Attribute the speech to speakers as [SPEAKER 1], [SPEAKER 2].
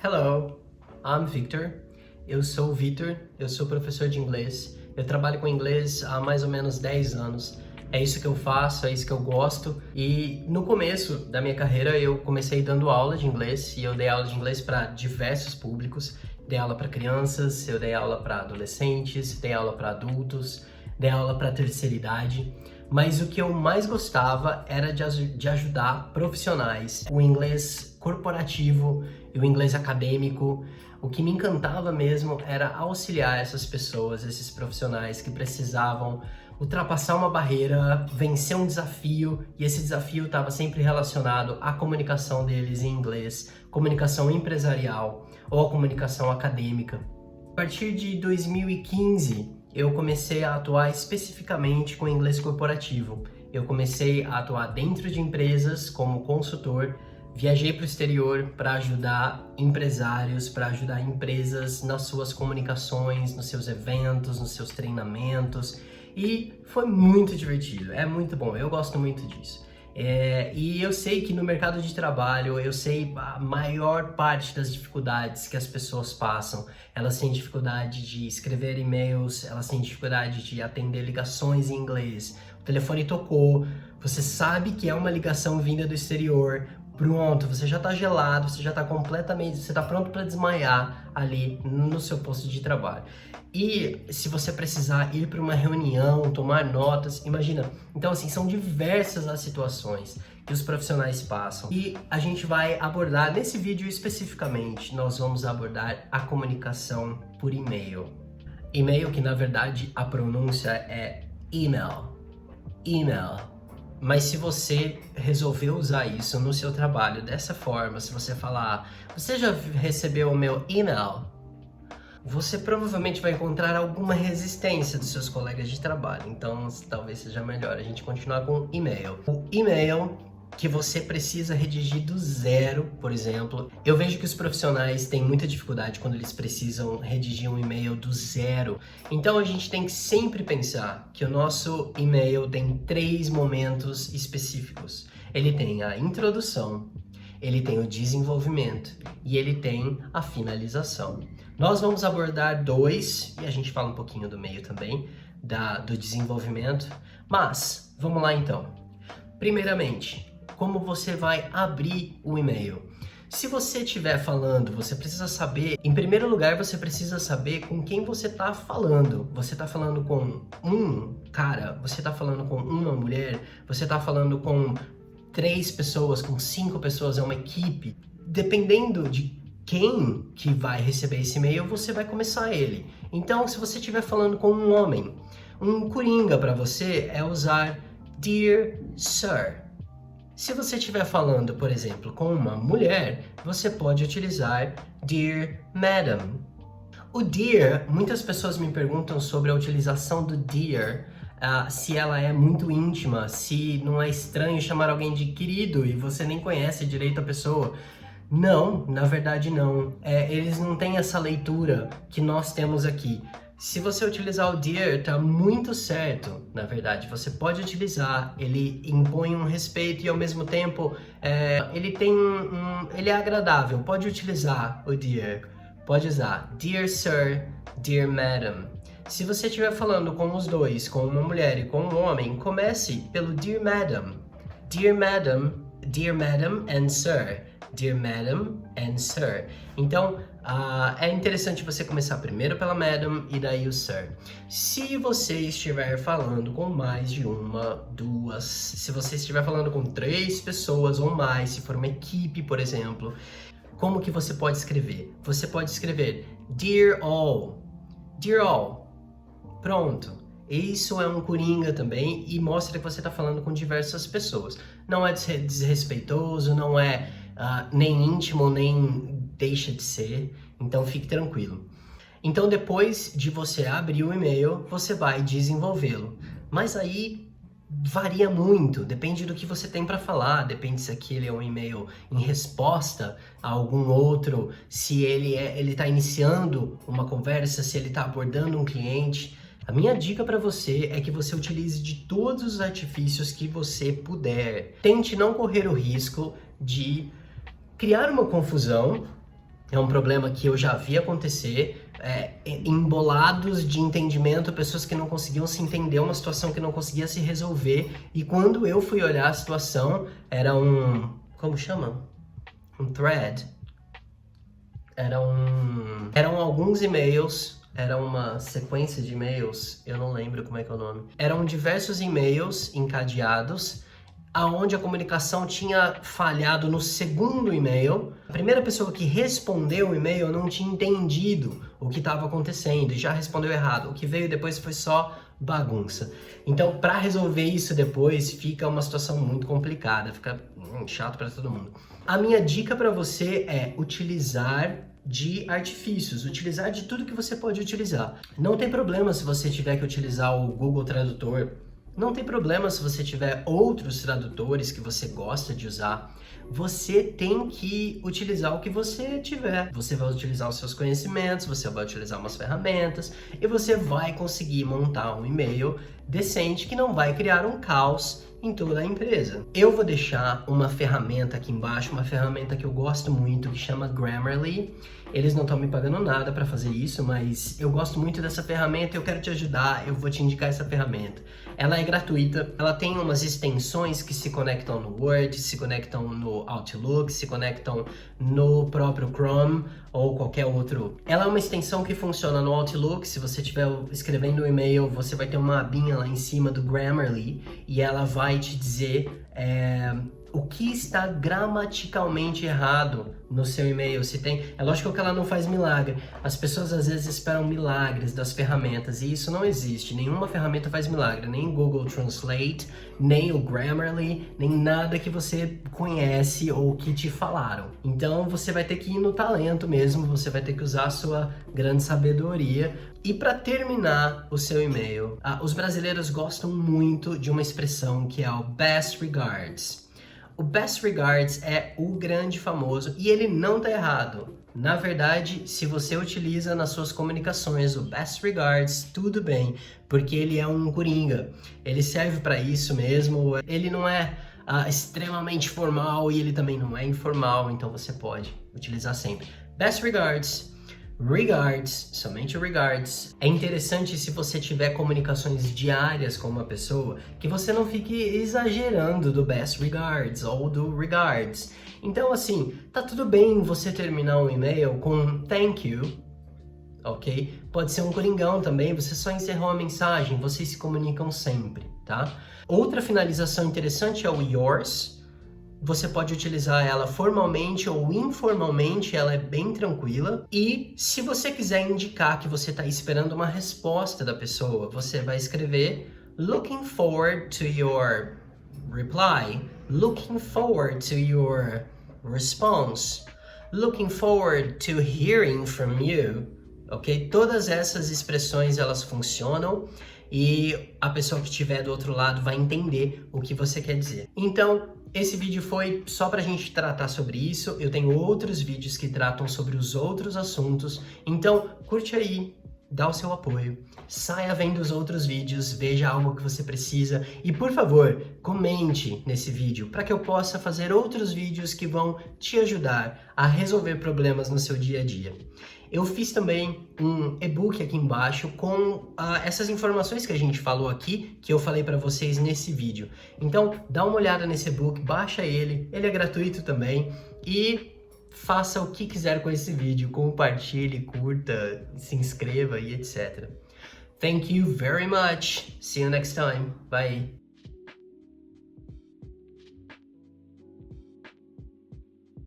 [SPEAKER 1] Hello, I'm Victor. Eu sou o Victor, eu sou professor de inglês. Eu trabalho com inglês há mais ou menos 10 anos. É isso que eu faço, é isso que eu gosto. E no começo da minha carreira eu comecei dando aula de inglês e eu dei aula de inglês para diversos públicos. Dei aula para crianças, eu dei aula para adolescentes, dei aula para adultos, dei aula para terceira idade. Mas o que eu mais gostava era de ajudar profissionais. O inglês corporativo e o inglês acadêmico. O que me encantava mesmo era auxiliar essas pessoas, esses profissionais que precisavam ultrapassar uma barreira, vencer um desafio, e esse desafio estava sempre relacionado à comunicação deles em inglês, comunicação empresarial ou a comunicação acadêmica. A partir de 2015, eu comecei a atuar especificamente com inglês corporativo. Eu comecei a atuar dentro de empresas como consultor, viajei para o exterior para ajudar empresários, para ajudar empresas nas suas comunicações, nos seus eventos, nos seus treinamentos, e foi muito divertido, é muito bom, eu gosto muito disso. E eu sei que no mercado de trabalho, eu sei a maior parte das dificuldades que as pessoas passam. Elas têm dificuldade de escrever e-mails, elas têm dificuldade de atender ligações em inglês. O telefone tocou, você sabe que é uma ligação vinda do exterior, pronto, você já tá gelado, você já tá completamente, você tá pronto para desmaiar ali no seu posto de trabalho. E se você precisar ir para uma reunião, tomar notas, imagina. Então, assim, são diversas as situações que os profissionais passam. E a gente vai abordar, nesse vídeo especificamente, nós vamos abordar a comunicação por e-mail. E-mail que, na verdade, a pronúncia é email. Email. Mas se você resolveu usar isso no seu trabalho dessa forma, se você falar, você já recebeu o meu email? Você provavelmente vai encontrar alguma resistência dos seus colegas de trabalho, então talvez seja melhor a gente continuar com o e-mail. O e-mail que você precisa redigir do zero, por exemplo. Eu vejo que os profissionais têm muita dificuldade quando eles precisam redigir um e-mail do zero. Então a gente tem que sempre pensar que o nosso e-mail tem 3 momentos específicos. Ele tem a introdução, ele tem o desenvolvimento e ele tem a finalização. Nós vamos abordar 2, e a gente fala um pouquinho do meio também, do desenvolvimento, mas vamos lá então. Primeiramente, como você vai abrir o e-mail? Se você estiver falando, você precisa saber, em primeiro lugar, você precisa saber com quem você está falando. Você está falando com um cara, você está falando com uma mulher, você está falando com 3 pessoas, com 5 pessoas, é uma equipe. Dependendo de quem que vai receber esse e-mail, você vai começar ele. Então, se você estiver falando com um homem, um coringa para você é usar Dear Sir. Se você estiver falando, por exemplo, com uma mulher, você pode utilizar Dear Madam. O Dear, muitas pessoas me perguntam sobre a utilização do Dear, se ela é muito íntima, se não é estranho chamar alguém de querido e você nem conhece direito a pessoa. Não, na verdade não. Eles não têm essa leitura que nós temos aqui. Se você utilizar o Dear, tá muito certo, na verdade. Você pode utilizar, ele impõe um respeito e ao mesmo tempo ele é agradável. Pode utilizar o Dear, pode usar Dear Sir, Dear Madam. Se você estiver falando com os dois, com uma mulher e com um homem, comece pelo Dear Madam. Dear Madam and Sir. Dear Madam and Sir. Então, é interessante você começar primeiro pela Madam e daí o Sir. Se você estiver falando com mais de uma, 2, se você estiver falando com 3 pessoas ou mais, se for uma equipe, por exemplo, como que você pode escrever? Você pode escrever Dear All. Dear All. Pronto. Isso é um coringa também e mostra que você está falando com diversas pessoas. Não é desrespeitoso, não é nem íntimo, nem deixa de ser, então fique tranquilo. Então depois de você abrir o e-mail, você vai desenvolvê-lo. Mas aí varia muito, depende do que você tem para falar, depende se aquele é um e-mail em resposta a algum outro, se ele está iniciando uma conversa, se ele está abordando um cliente. A minha dica para você é que você utilize de todos os artifícios que você puder. Tente não correr o risco de criar uma confusão É um problema que eu já vi acontecer, embolados de entendimento, pessoas que não conseguiam se entender, uma situação que não conseguia se resolver. E quando eu fui olhar a situação, era como chama? Um thread. Eram alguns e-mails, era uma sequência de e-mails, eu não lembro como é que é o nome. Eram diversos e-mails encadeados, aonde a comunicação tinha falhado no segundo e-mail. A primeira pessoa que respondeu o e-mail não tinha entendido o que estava acontecendo e já respondeu errado. O que veio depois foi só bagunça. Então, para resolver isso depois, fica uma situação muito complicada, fica chato para todo mundo. A minha dica para você é utilizar de artifícios, utilizar de tudo que você pode utilizar. Não tem problema se você tiver que utilizar o Google Tradutor. Não tem problema se você tiver outros tradutores que você gosta de usar. Você tem que utilizar o que você tiver. Você vai utilizar os seus conhecimentos, você vai utilizar umas ferramentas e você vai conseguir montar um e-mail decente que não vai criar um caos em toda a empresa. Eu vou deixar uma ferramenta aqui embaixo, uma ferramenta que eu gosto muito, que chama Grammarly. Eles não estão me pagando nada para fazer isso, mas eu gosto muito dessa ferramenta e eu quero te ajudar, eu vou te indicar essa ferramenta. Ela é gratuita, ela tem umas extensões que se conectam no Word, se conectam no Outlook, se conectam no próprio Chrome ou qualquer outro. Ela é uma extensão que funciona no Outlook. Se você estiver escrevendo um e-mail, você vai ter uma abinha lá em cima do Grammarly e ela vai te dizer o que está gramaticalmente errado no seu e-mail. Se tem, é lógico que ela não faz milagre. As pessoas às vezes esperam milagres das ferramentas e isso não existe. Nenhuma ferramenta faz milagre, nem o Google Translate, nem o Grammarly, nem nada que você conhece ou que te falaram. Então você vai ter que ir no talento mesmo, você vai ter que usar a sua grande sabedoria. E para terminar o seu e-mail, os brasileiros gostam muito de uma expressão que é o best regards. O best regards é o grande famoso e ele não tá errado. Na verdade, se você utiliza nas suas comunicações o best regards, tudo bem, porque ele é um coringa. Ele serve para isso mesmo, ele não é extremamente formal e ele também não é informal, então você pode utilizar sempre. Best regards. Regards, somente regards. É interessante se você tiver comunicações diárias com uma pessoa, que você não fique exagerando do best regards ou do regards. Então assim, tá tudo bem você terminar um e-mail com thank you, ok? Pode ser um coringão também, você só encerrou a mensagem, vocês se comunicam sempre, tá? Outra finalização interessante é o yours. Você pode utilizar ela formalmente ou informalmente, ela é bem tranquila. E se você quiser indicar que você está esperando uma resposta da pessoa, você vai escrever looking forward to your reply, looking forward to your response, looking forward to hearing from you, ok? Todas essas expressões elas funcionam e a pessoa que estiver do outro lado vai entender o que você quer dizer. Então, esse vídeo foi só pra gente tratar sobre isso. Eu tenho outros vídeos que tratam sobre os outros assuntos. Então, curte aí, dá o seu apoio, saia vendo os outros vídeos, veja algo que você precisa e, por favor, comente nesse vídeo para que eu possa fazer outros vídeos que vão te ajudar a resolver problemas no seu dia a dia. Eu fiz também um e-book aqui embaixo com essas informações que a gente falou aqui, que eu falei para vocês nesse vídeo. Então, dá uma olhada nesse e-book, baixa ele é gratuito também e faça o que quiser com esse vídeo, compartilhe, curta, se inscreva e etc. Thank you very much. See you next time. Bye.